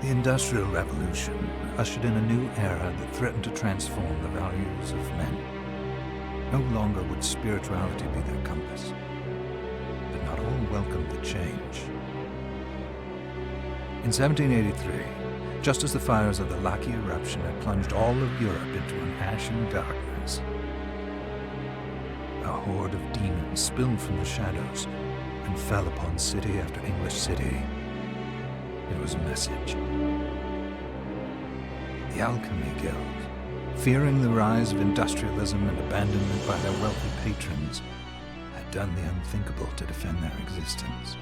The Industrial Revolution ushered in a new era that threatened to transform the values of men. No longer would spirituality be their compass, but not all welcomed the change. In 1783, just as the fires of the Laki eruption had plunged all of Europe into an ashen darkness, a horde of demons spilled from the shadows and fell upon city after English city. It was a message. The Alchemy Guild, fearing the rise of industrialism and abandonment by their wealthy patrons, had done the unthinkable to defend their existence.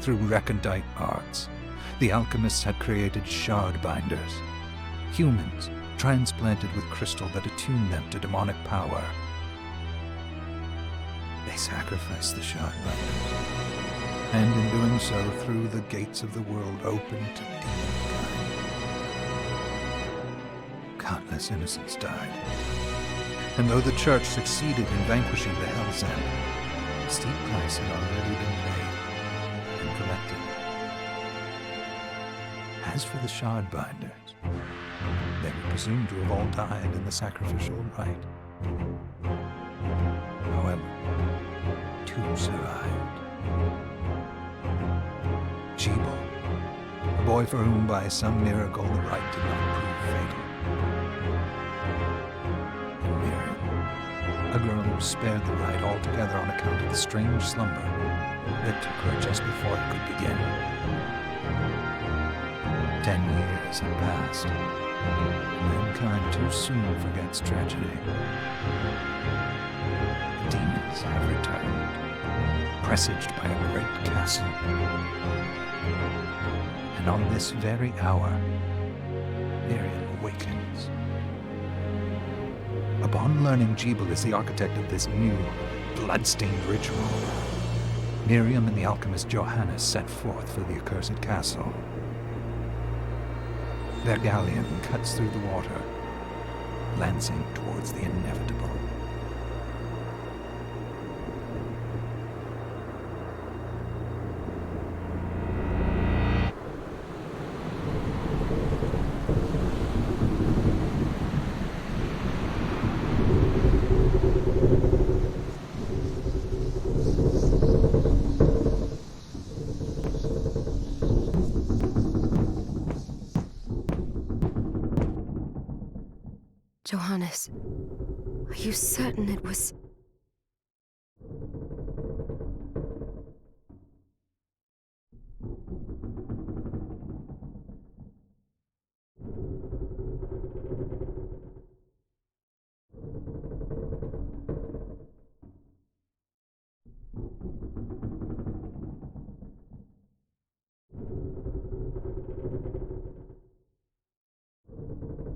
Through recondite arts, the alchemists had created shard binders, humans transplanted with crystal that attuned them to demonic power. They sacrificed the shard binders, and in doing so threw the gates of the world open to demonkind. Countless innocents died, and though the Church succeeded in vanquishing the Hell's End, a steep price had already been paid and collected. As for the shard binders, they were presumed to have all died in the sacrificial rite. However, two survived. Jebel, a boy for whom by some miracle the rite did not prove fatal. And Miriam, a girl who was spared the rite altogether on account of the strange slumber that took her just before it could begin. 10 years have passed. Mankind too soon forgets tragedy. The demons have returned, presaged by a great castle. And on this very hour, Miriam awakens. Upon learning Jebel is the architect of this new, blood-stained ritual, Miriam and the alchemist Johannes set forth for the accursed castle. Their galleon cuts through the water, lancing towards the inevitable. Johannes, are you certain it was...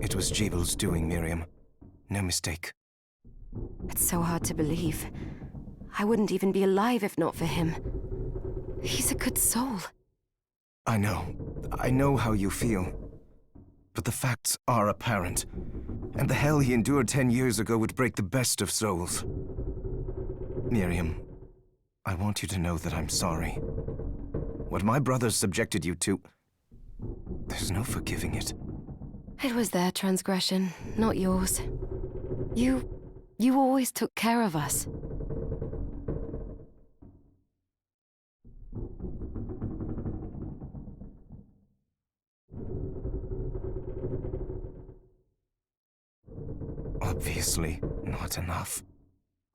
It was Jebel's doing, Miriam. No mistake. It's so hard to believe. I wouldn't even be alive if not for him. He's a good soul. I know. I know how you feel. But the facts are apparent. And the hell he endured 10 years ago would break the best of souls. Miriam, I want you to know that I'm sorry. What my brothers subjected you to... there's no forgiving it. It was their transgression, not yours. You always took care of us. Obviously, not enough.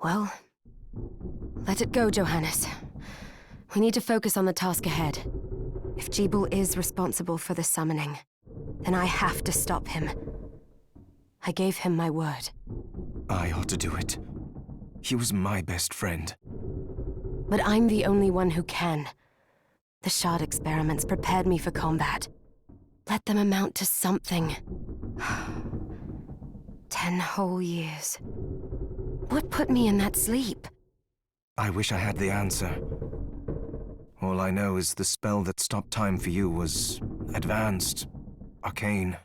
Well, let it go, Johannes. We need to focus on the task ahead. If Jebel is responsible for the summoning, then I have to stop him. I gave him my word. I ought to do it. He was my best friend. But I'm the only one who can. The shard experiments prepared me for combat. Let them amount to something. 10 whole years. What put me in that sleep? I wish I had the answer. All I know is the spell that stopped time for you was advanced, arcane.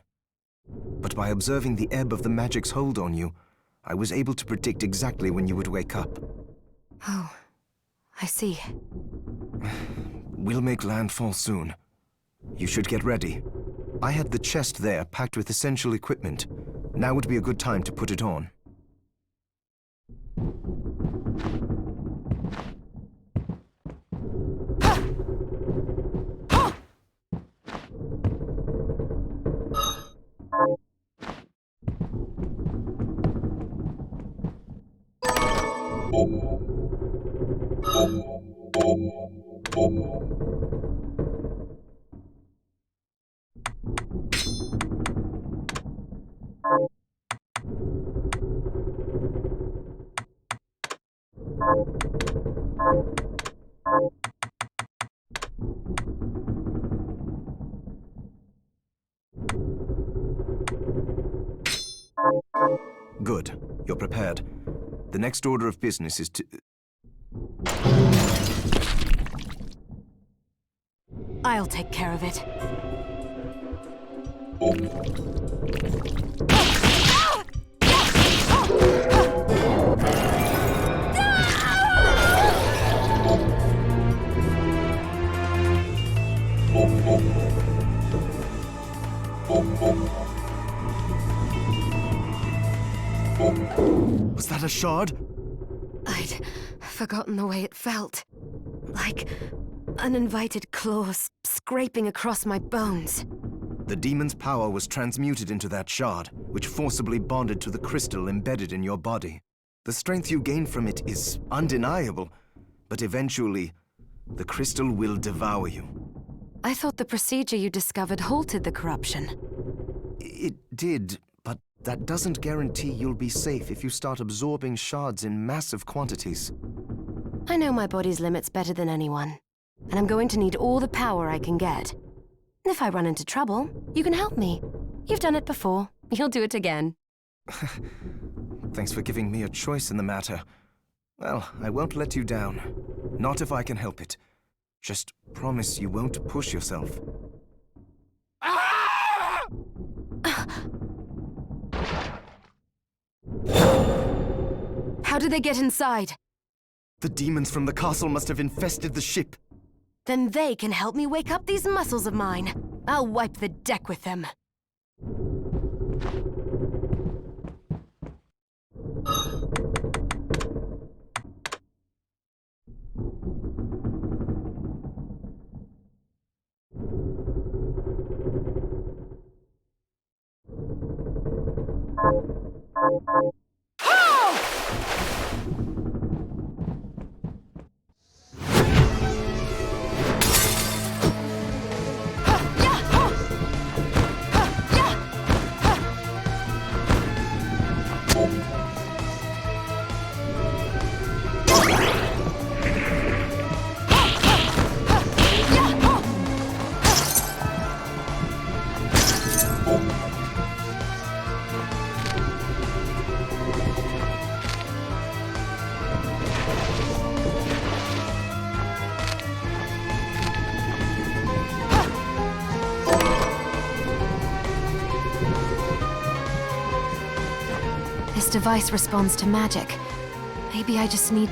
But by observing the ebb of the magic's hold on you, I was able to predict exactly when you would wake up. Oh, I see. We'll make landfall soon. You should get ready. I had the chest there packed with essential equipment. Now would be a good time to put it on. Good. You're prepared. The next order of business is to... I'll take care of it. Was that a shard? I'd forgotten the way it felt. Like uninvited claws scraping across my bones. The demon's power was transmuted into that shard, which forcibly bonded to the crystal embedded in your body. The strength you gain from it is undeniable, but eventually, the crystal will devour you. I thought the procedure you discovered halted the corruption. It did, but that doesn't guarantee you'll be safe if you start absorbing shards in massive quantities. I know my body's limits better than anyone, and I'm going to need all the power I can get. If I run into trouble, you can help me. You've done it before. You'll do it again. Thanks for giving me a choice in the matter. Well, I won't let you down. Not if I can help it. Just promise you won't push yourself. How did they get inside? The demons from the castle must have infested the ship. Then they can help me wake up these muscles of mine. I'll wipe the deck with them. This device responds to magic. Maybe I just need...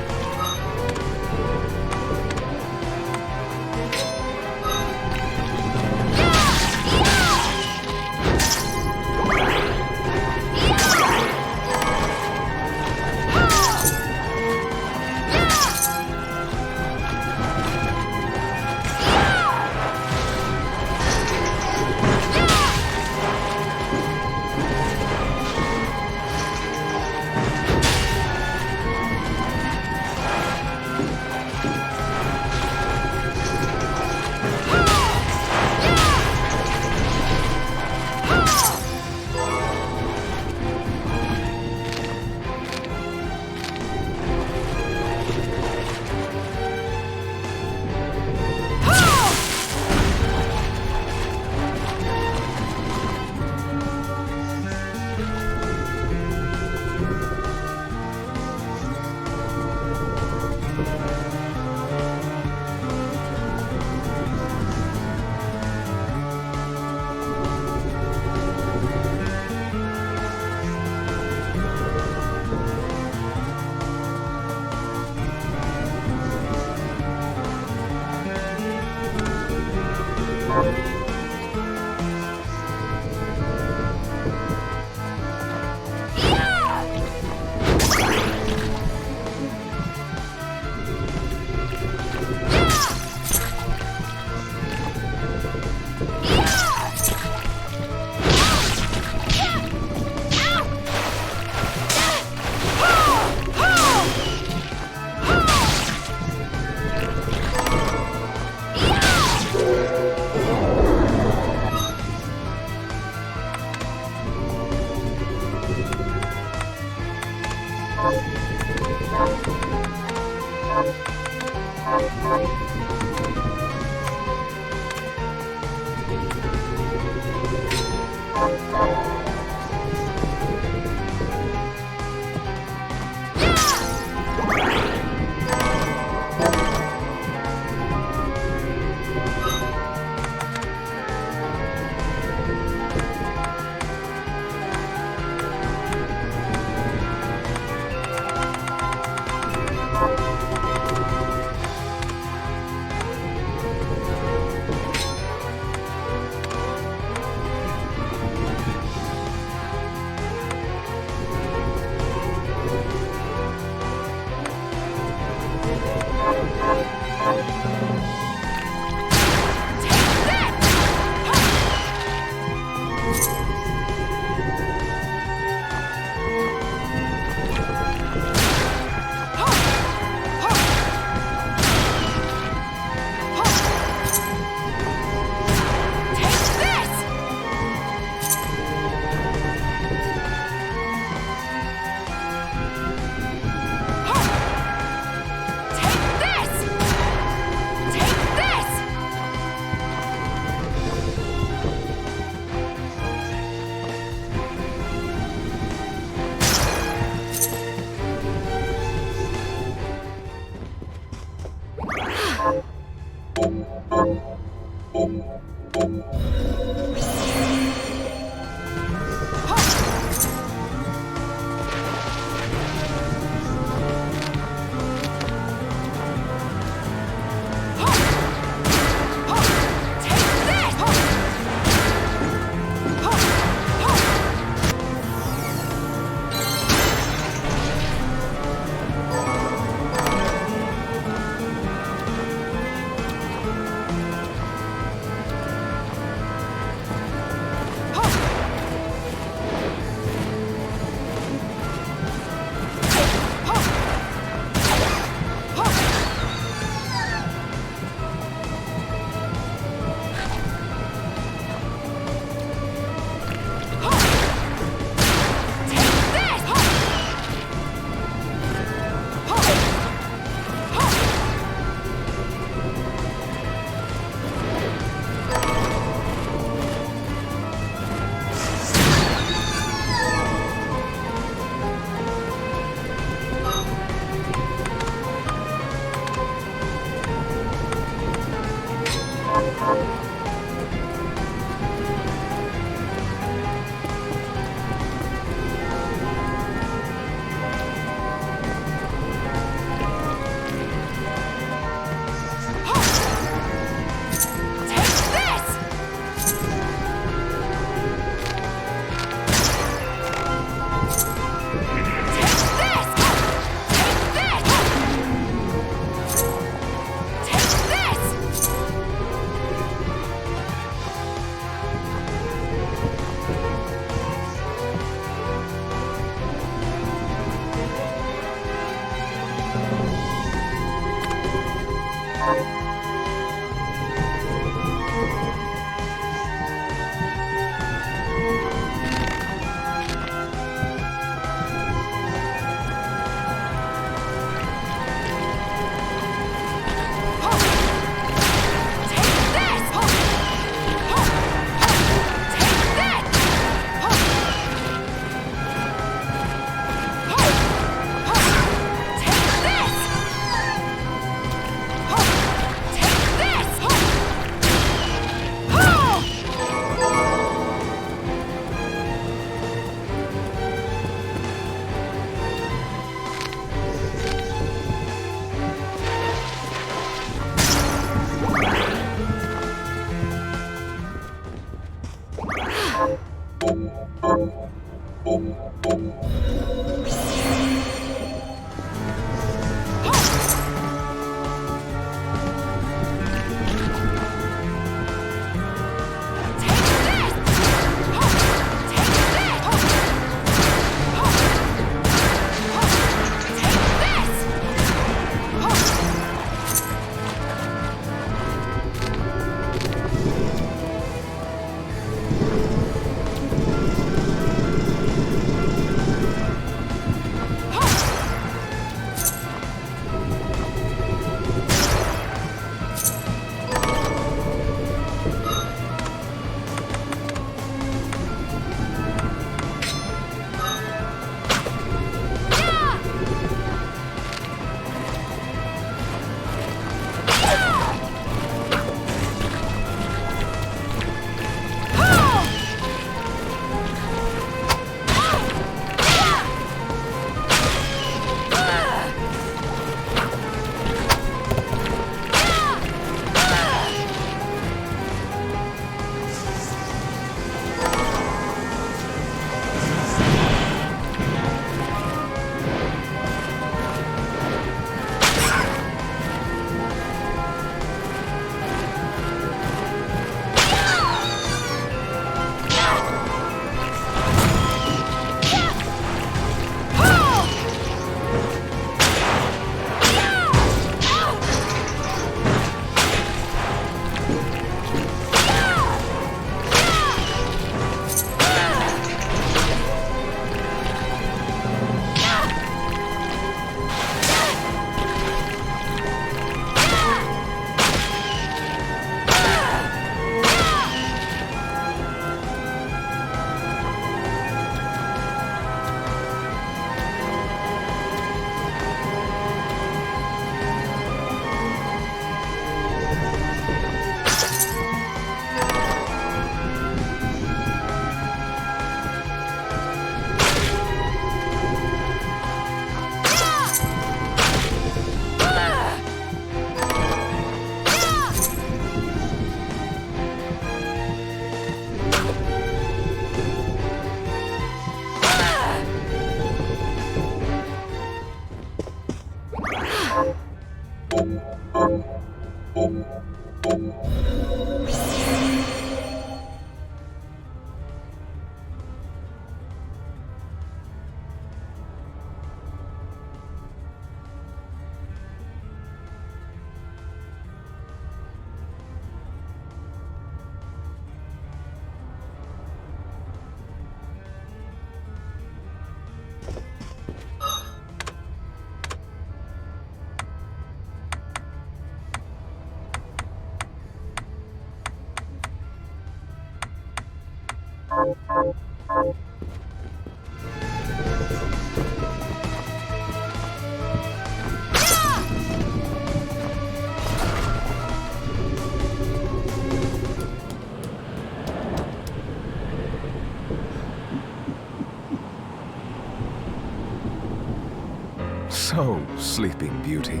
So, Sleeping Beauty,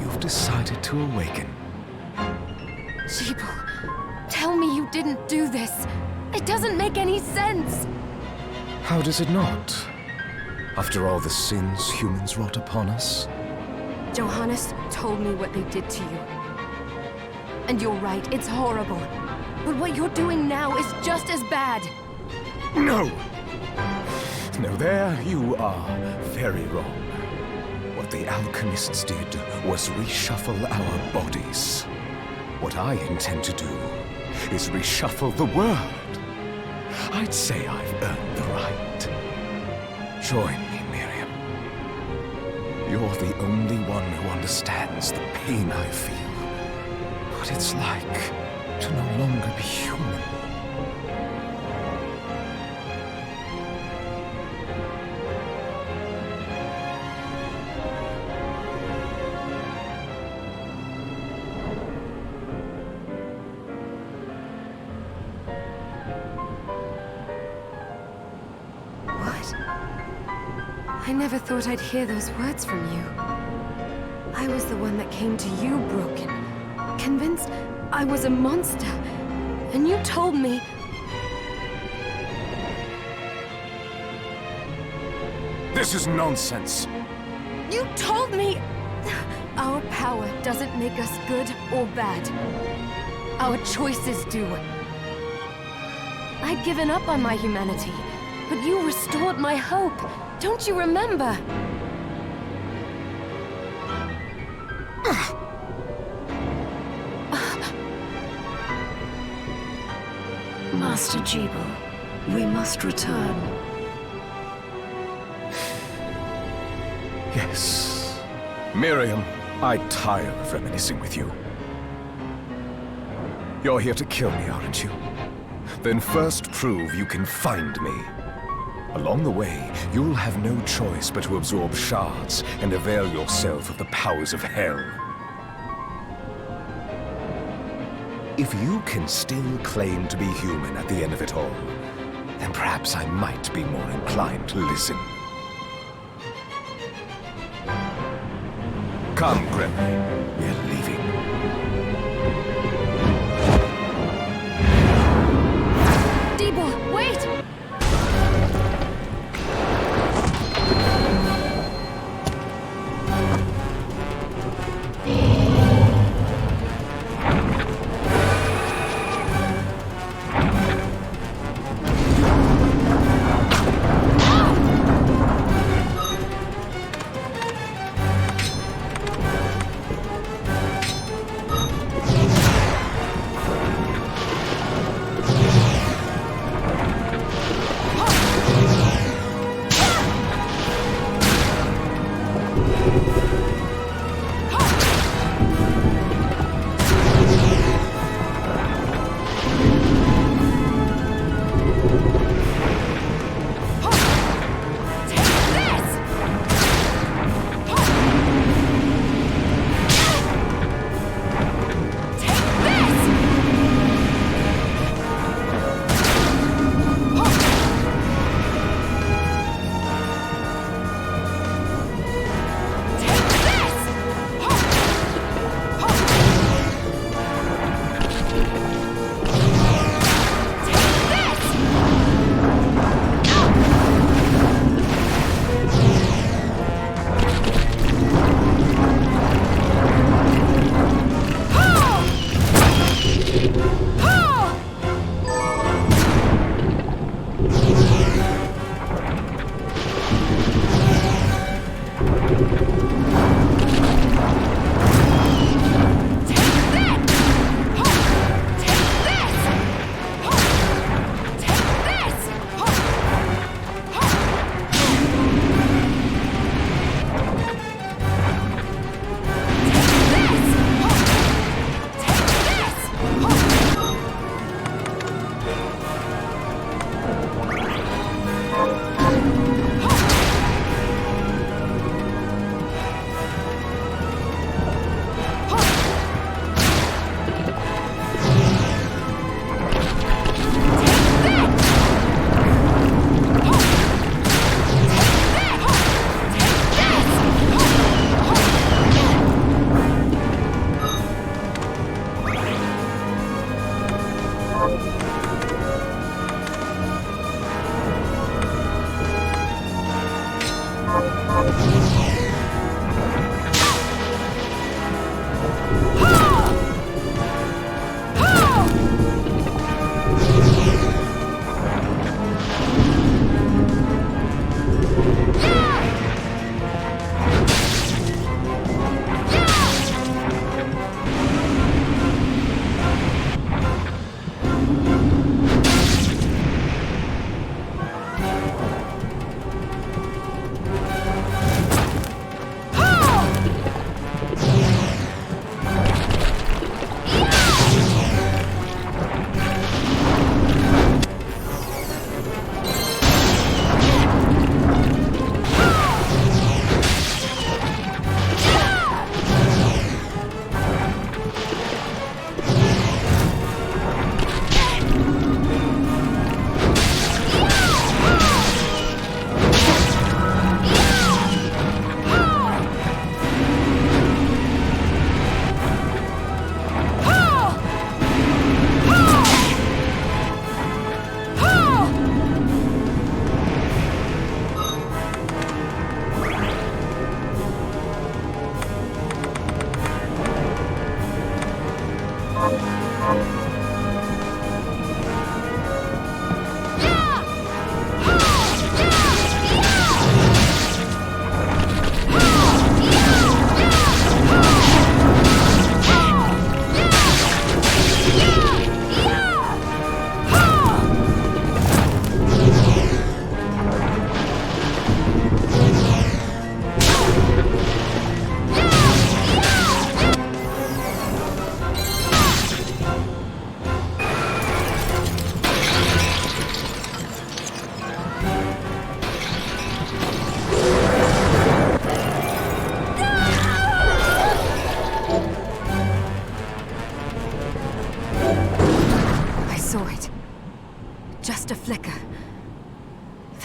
you've decided to awaken. Jeeble, tell me you didn't do this. It doesn't make any sense. How does it not? After all the sins humans wrought upon us? Johannes told me what they did to you. And you're right, it's horrible. But what you're doing now is just as bad. No! No, there you are very wrong. What the alchemists did was reshuffle our bodies. What I intend to do is reshuffle the world. I'd say I've earned the right. Join me, Miriam. You're the only one who understands the pain I feel. What it's like to no longer be human. I never thought I'd hear those words from you. I was the one that came to you broken, convinced I was a monster. And you told me... This is nonsense. You told me... Our power doesn't make us good or bad. Our choices do. I'd given up on my humanity, but you restored my hope. Don't you remember? Master Jeeble, we must return. Yes. Miriam, I tire of reminiscing with you. You're here to kill me, aren't you? Then first prove you can find me. Along the way, you'll have no choice but to absorb shards and avail yourself of the powers of hell. If you can still claim to be human at the end of it all, then perhaps I might be more inclined to listen. Come, Gremlin. We're leaving. Jeeble, wait!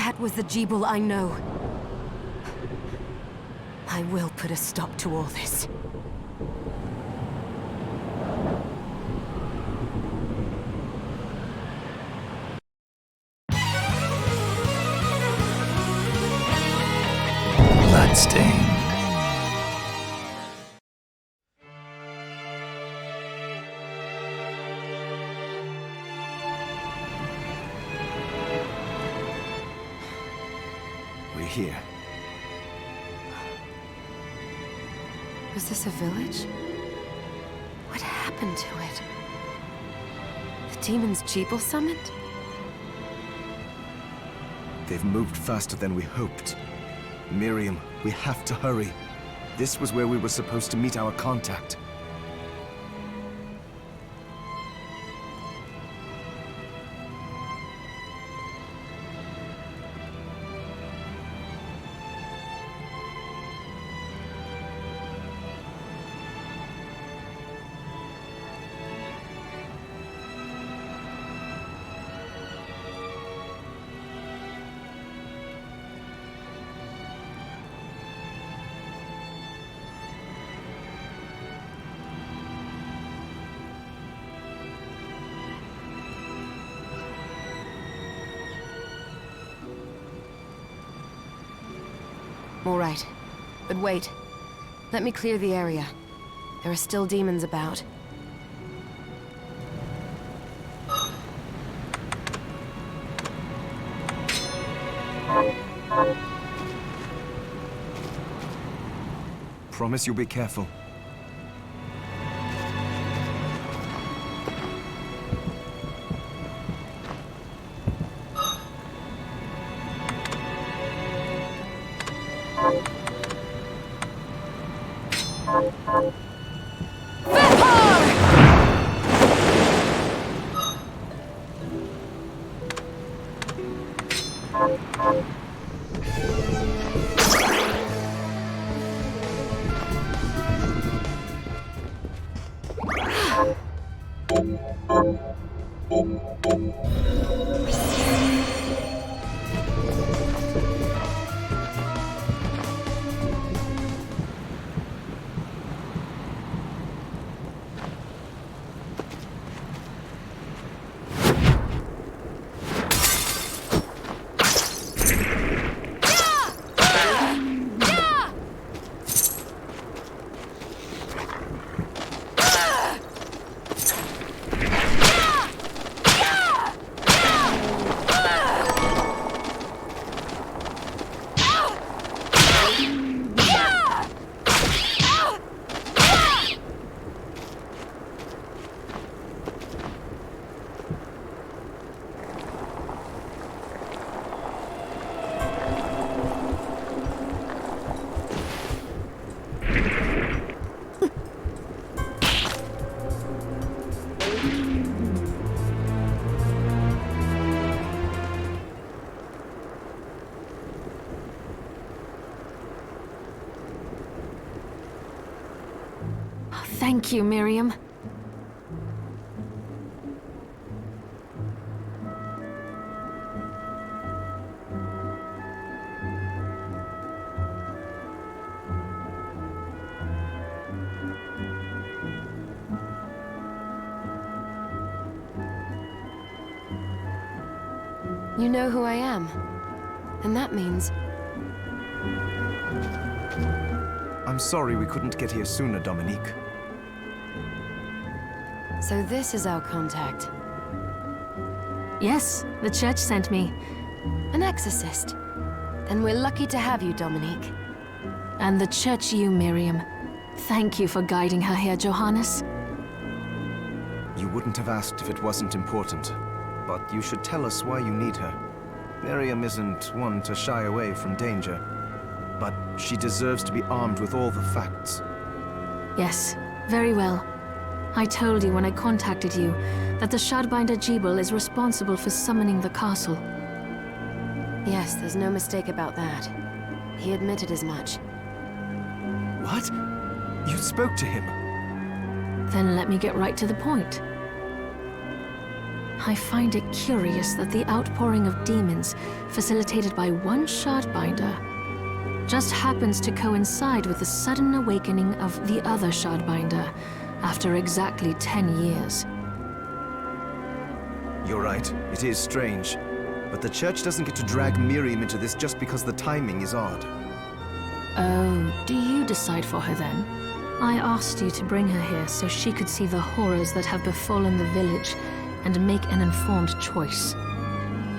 That was the Jeeble I know. I will put a stop to all this. Bloodstain. We're here. Was this a village? What happened to it? The demons Jeeble summoned? They've moved faster than we hoped. Miriam, we have to hurry. This was where we were supposed to meet our contact. All right. But wait. Let me clear the area. There are still demons about. Promise you'll be careful. Thank you, Miriam. You know who I am. And that means... I'm sorry we couldn't get here sooner, Dominique. So this is our contact. Yes, the church sent me. An exorcist. Then we're lucky to have you, Dominique. And the church you, Miriam. Thank you for guiding her here, Johannes. You wouldn't have asked if it wasn't important. But you should tell us why you need her. Miriam isn't one to shy away from danger. But she deserves to be armed with all the facts. Yes, very well. I told you when I contacted you that the Shardbinder Jeeble is responsible for summoning the castle. Yes, there's no mistake about that. He admitted as much. What? You spoke to him? Then let me get right to the point. I find it curious that the outpouring of demons, facilitated by one Shardbinder, just happens to coincide with the sudden awakening of the other Shardbinder after exactly 10 years. You're right, it is strange. But the Church doesn't get to drag Miriam into this just because the timing is odd. Oh, do you decide for her then? I asked you to bring her here so she could see the horrors that have befallen the village and make an informed choice.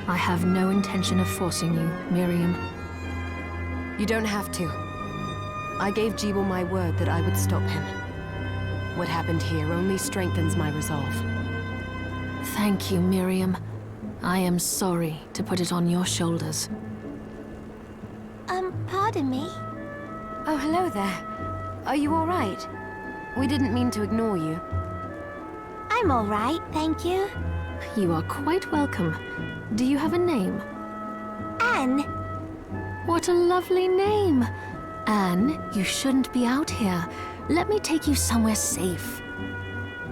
I have no intention of forcing you, Miriam. You don't have to. I gave Jeeble my word that I would stop him. What happened here only strengthens my resolve. Thank you, Miriam. I am sorry to put it on your shoulders. Pardon me? Oh, hello there. Are you all right? We didn't mean to ignore you. I'm all right, thank you. You are quite welcome. Do you have a name? Anne. What a lovely name! Anne, you shouldn't be out here. Let me take you somewhere safe.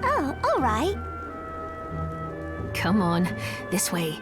Oh, all right. Come on, this way.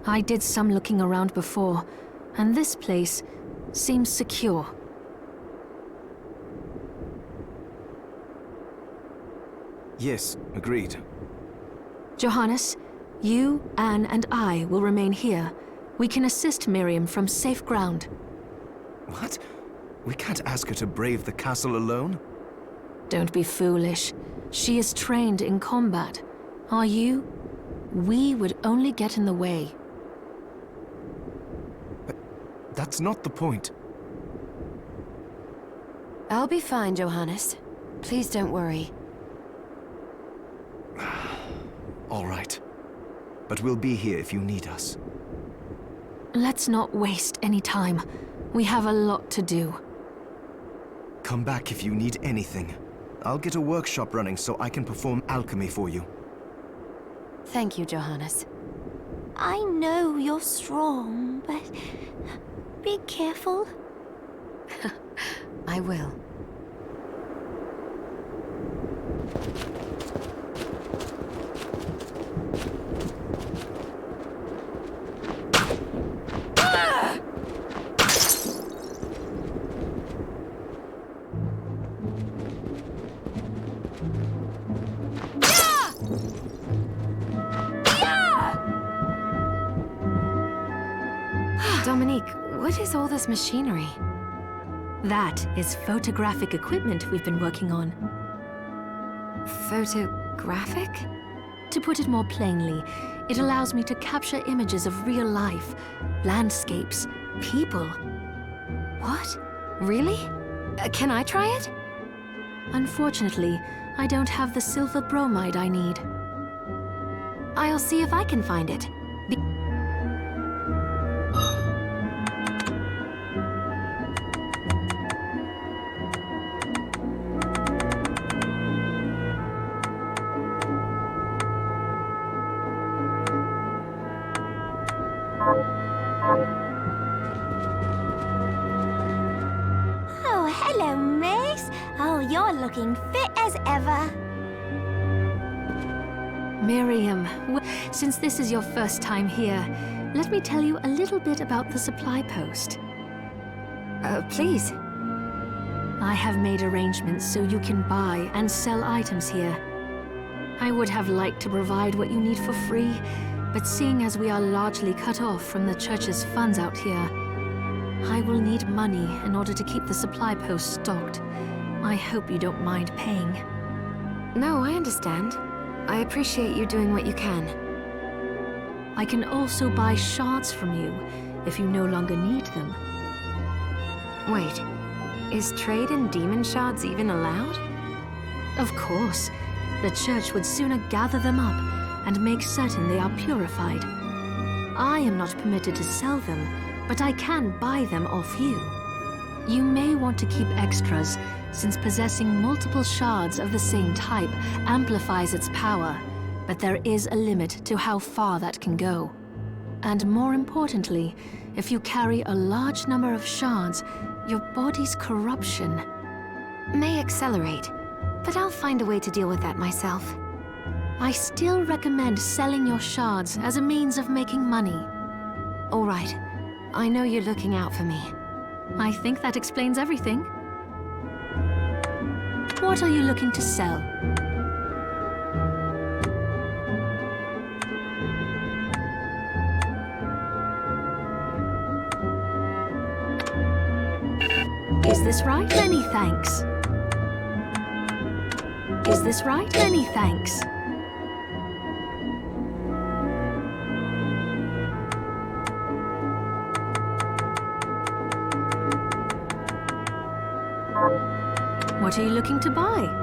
I did some looking around before, and this place seems secure. Yes, agreed. Johannes, you, Anne, and I will remain here. We can assist Miriam from safe ground. What? We can't ask her to brave the castle alone? Don't be foolish. She is trained in combat. Are you? We would only get in the way. That's not the point. I'll be fine, Johannes. Please don't worry. All right. But we'll be here if you need us. Let's not waste any time. We have a lot to do. Come back if you need anything. I'll get a workshop running so I can perform alchemy for you. Thank you, Johannes. I know you're strong, but be careful. I will. Dominique, what is all this machinery? That is photographic equipment we've been working on. Photographic? To put it more plainly, it allows me to capture images of real life, landscapes, people. What? Really? Can I try it? Unfortunately, I don't have the silver bromide I need. I'll see if I can find it. Oh, hello, miss. Oh, you're looking fit as ever. Miriam, since this is your first time here, let me tell you a little bit about the supply post. Please. I have made arrangements so you can buy and sell items here. I would have liked to provide what you need for free, but seeing as we are largely cut off from the church's funds out here, I will need money in order to keep the supply post stocked. I hope you don't mind paying. No, I understand. I appreciate you doing what you can. I can also buy shards from you if you no longer need them. Wait, is trade in demon shards even allowed? Of course, the Church would sooner gather them up and make certain they are purified. I am not permitted to sell them, but I can buy them off you. You may want to keep extras, since possessing multiple shards of the same type amplifies its power, but there is a limit to how far that can go. And more importantly, if you carry a large number of shards, your body's corruption May accelerate, but I'll find a way to deal with that myself. I still recommend selling your shards as a means of making money. All right. I know you're looking out for me. I think that explains everything. What are you looking to sell? Is this right? Many thanks. Is this right? Many thanks. What are you looking to buy?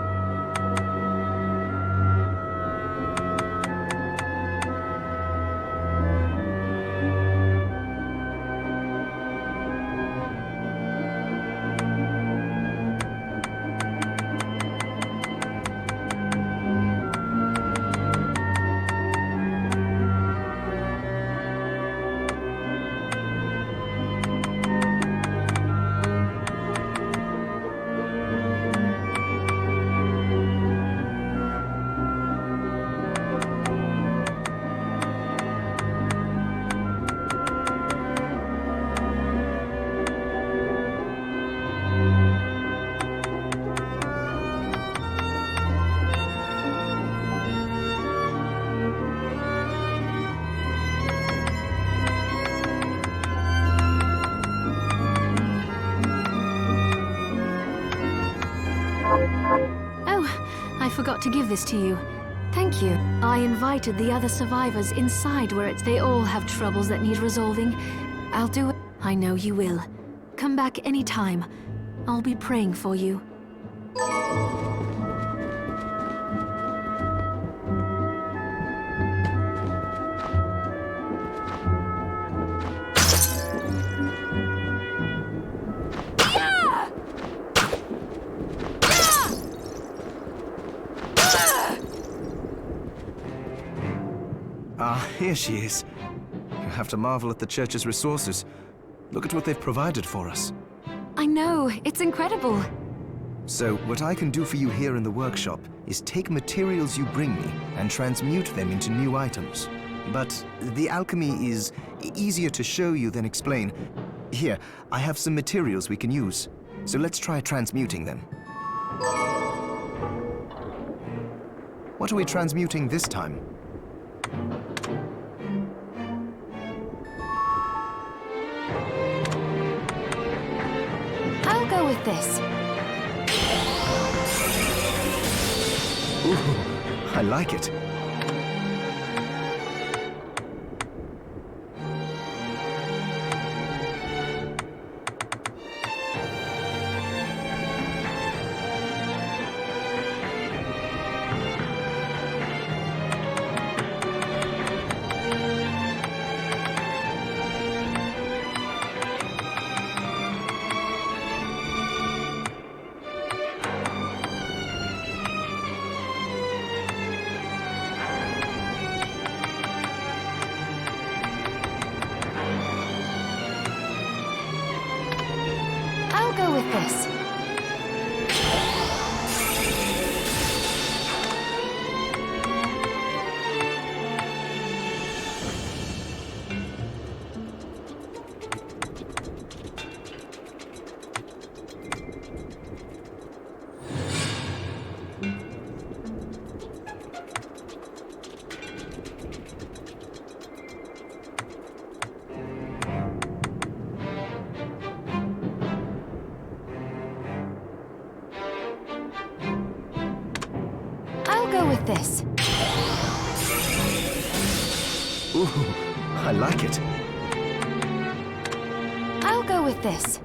I forgot to give this to you. Thank you. I invited the other survivors inside where they all have troubles that need resolving. I'll do it. I know you will. Come back anytime. I'll be praying for you. Ah, here she is. You have to marvel at the Church's resources. Look at what they've provided for us. I know, it's incredible. So, what I can do for you here in the workshop is take materials you bring me and transmute them into new items. But the alchemy is easier to show you than explain. Here, I have some materials we can use. So let's try transmuting them. What are we transmuting this time? I'll go with this. Ooh, I like it. I'll go with this. I'll go with this. Ooh, I like it. I'll go with this.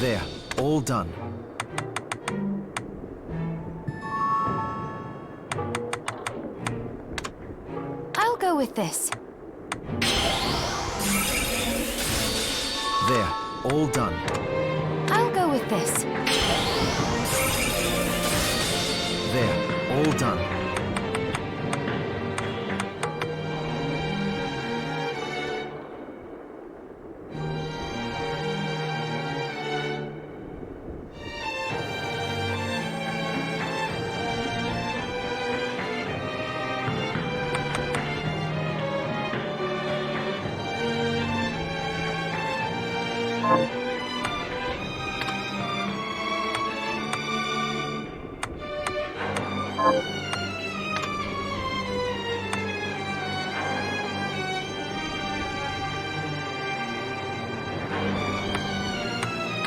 There, all done. I'll go with this. There, all done. I'll go with this. There, all done.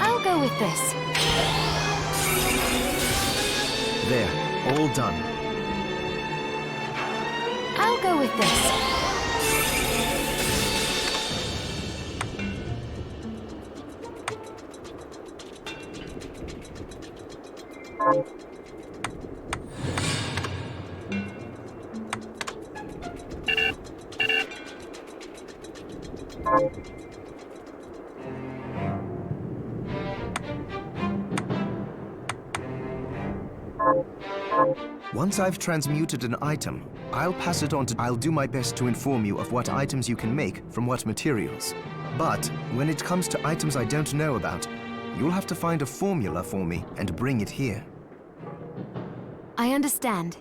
I'll go with this. There, all done. I'll go with this. Once I've transmuted an item, I'll pass it on to... I'll do my best to inform you of what items you can make from what materials. But when it comes to items I don't know about, you'll have to find a formula for me and bring it here. I understand.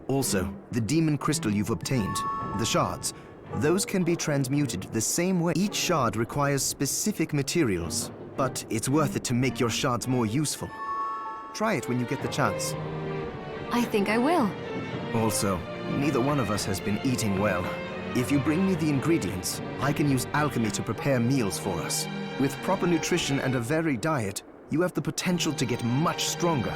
Also, the demon crystal you've obtained, the shards, those can be transmuted the same way. Each shard requires specific materials, but it's worth it to make your shards more useful. Try it when you get the chance. I think I will. Also, neither one of us has been eating well. If you bring me the ingredients, I can use alchemy to prepare meals for us. With proper nutrition and a varied diet, you have the potential to get much stronger.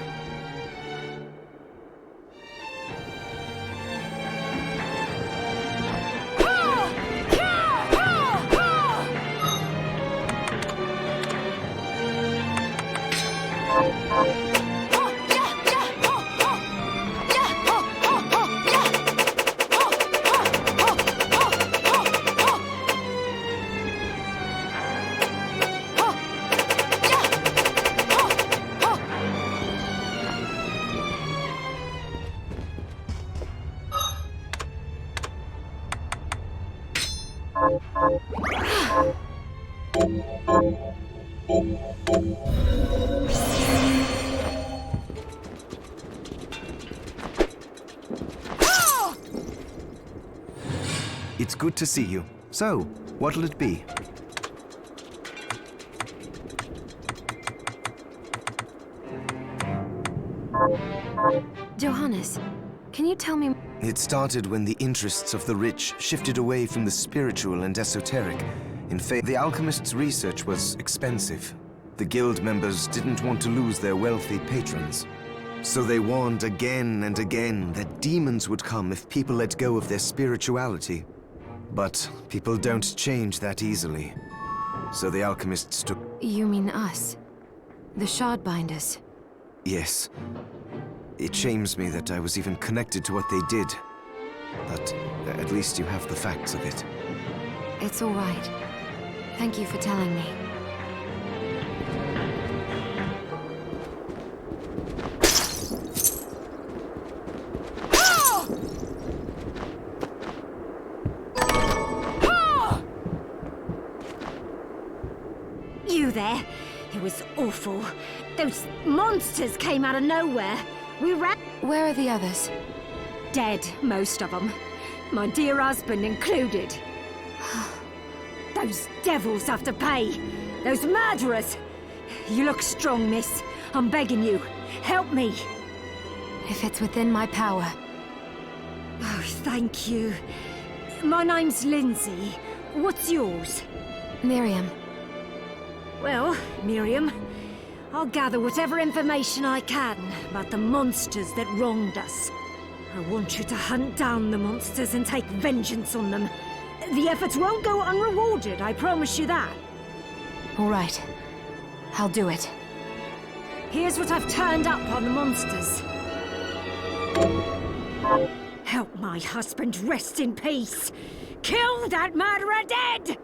It's good to see you. So, what'll it be? Johannes, can you tell me... It started when the interests of the rich shifted away from the spiritual and esoteric. In fact, the alchemists' research was expensive. The guild members didn't want to lose their wealthy patrons. So they warned again and again that demons would come if people let go of their spirituality. But people don't change that easily. So the alchemists took... You mean us? The Shardbinders? Yes. It shames me that I was even connected to what they did. But at least you have the facts of it. It's all right. Thank you for telling me. You there? It was awful. Those monsters came out of nowhere. We ran... Where are the others? Dead, most of them. My dear husband included. Those devils have to pay. Those murderers. You look strong, miss. I'm begging you. Help me. If it's within my power. Oh, thank you. My name's Lindsay. What's yours? Miriam. Well, Miriam, I'll gather whatever information I can about the monsters that wronged us. I want you to hunt down the monsters and take vengeance on them. The efforts won't go unrewarded, I promise you that. All right. I'll do it. Here's what I've turned up on the monsters. Help my husband rest in peace. Kill that murderer dead!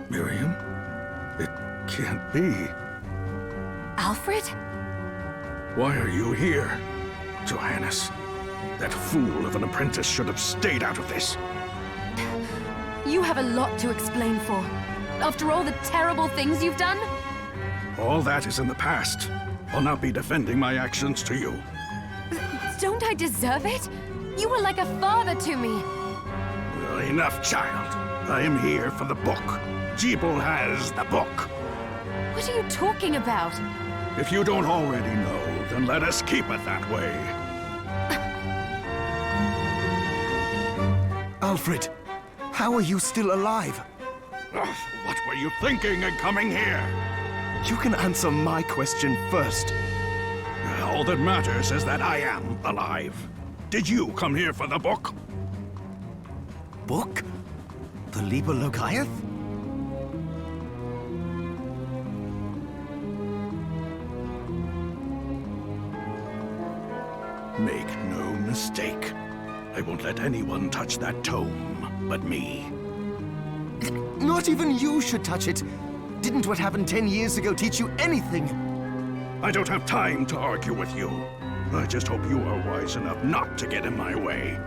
Miriam? It can't be. Alfred? Why are you here? Johannes, that fool of an apprentice should have stayed out of this. You have a lot to explain for. After all the terrible things you've done? All that is in the past. I'll not be defending my actions to you. Don't I deserve it? You were like a father to me. Enough, child. I am here for the book. Jeeble has the book. What are you talking about? If you don't already know, then let us keep it that way. Alfred, how are you still alive? Ugh, what were you thinking in coming here? You can answer my question first. All that matters is that I am alive. Did you come here for the book? Book? The Liber Logaeth? Make no mistake. I won't let anyone touch that tome but me. Not even you should touch it. Didn't what happened 10 years ago teach you anything? I don't have time to argue with you. I just hope you are wise enough not to get in my way.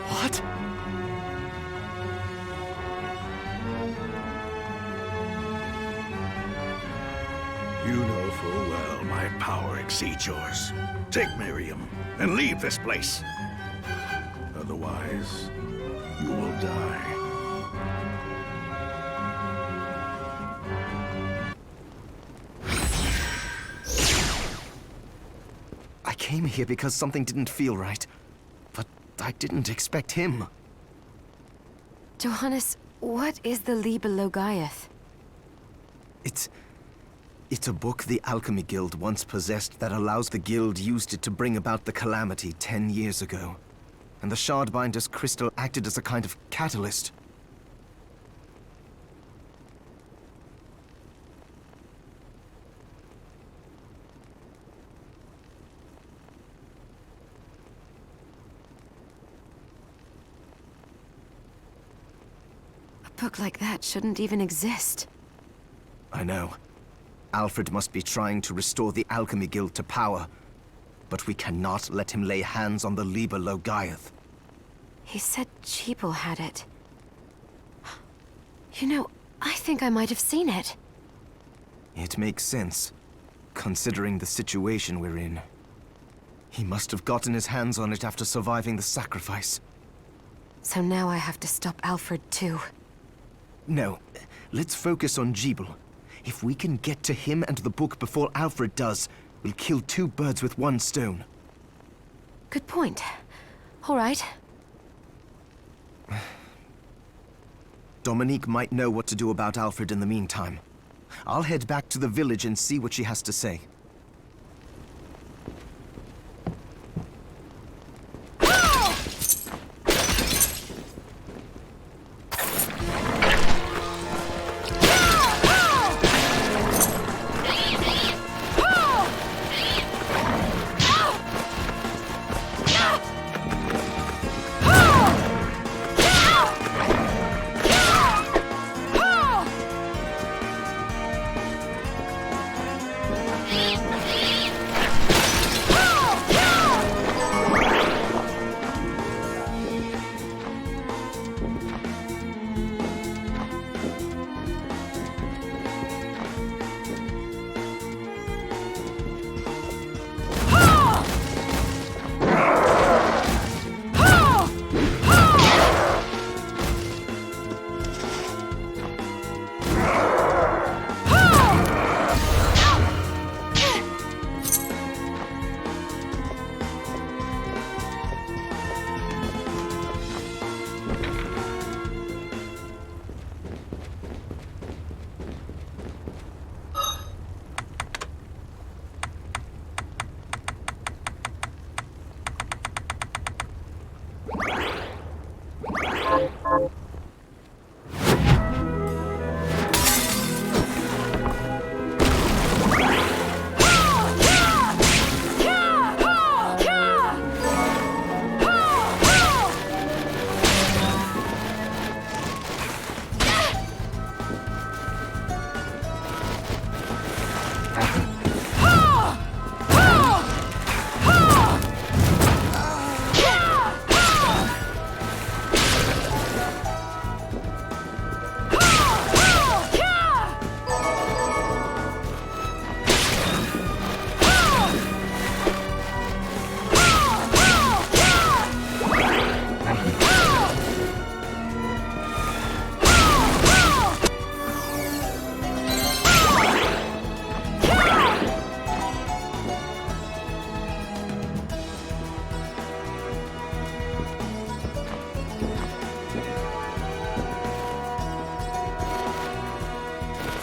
What? You know full well my power exceeds yours. Take Miriam and leave this place. Otherwise, you will die. I came here because something didn't feel right. But I didn't expect him. Johannes, what is the Liber Logaeth? It's a book the Alchemy Guild once possessed that allows the Guild used it to bring about the calamity 10 years ago. And the Shardbinder's crystal acted as a kind of catalyst. A book like that shouldn't even exist. I know. Alfred must be trying to restore the Alchemy Guild to power. But we cannot let him lay hands on the Liber Logaeth. He said Jeeble had it. You know, I think I might have seen it. It makes sense, considering the situation we're in. He must have gotten his hands on it after surviving the sacrifice. So now I have to stop Alfred too. No, let's focus on Jeeble. If we can get to him and the book before Alfred does, we'll kill two birds with one stone. Good point. All right. Dominique might know what to do about Alfred in the meantime. I'll head back to the village and see what she has to say.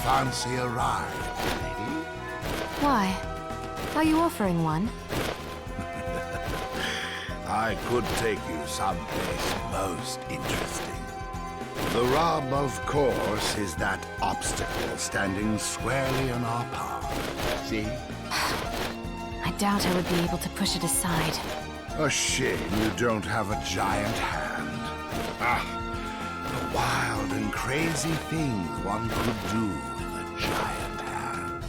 Fancy a ride, lady? Why? Are you offering one? I could take you someplace most interesting. The rub, of course, is that obstacle standing squarely in our path. See? I doubt I would be able to push it aside. A shame you don't have a giant hand. Ah, the wild and crazy things one could do with a giant hand.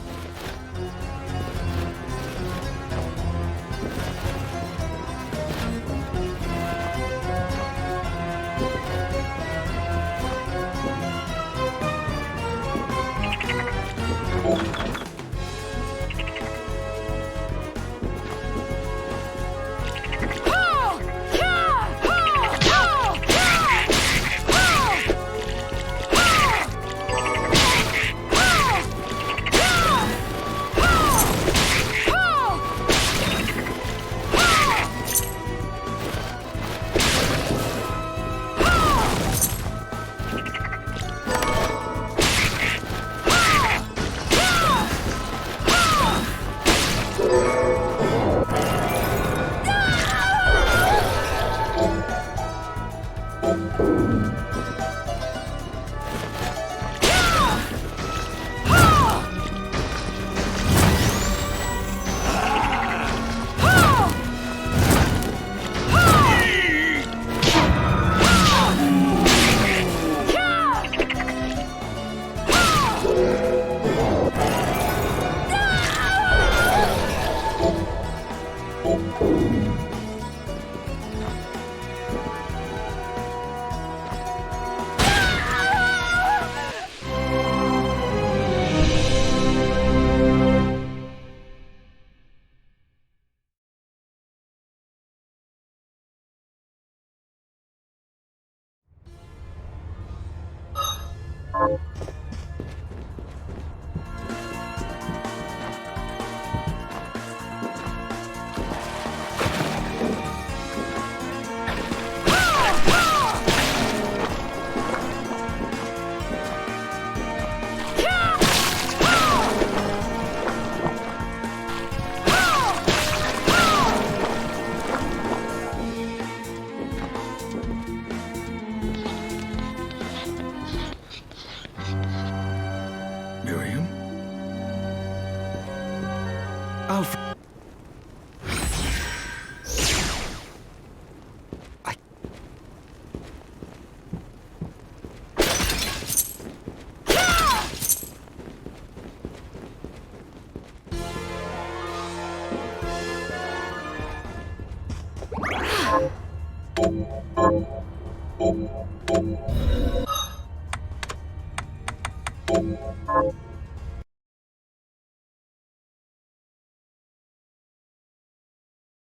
Alfred. I...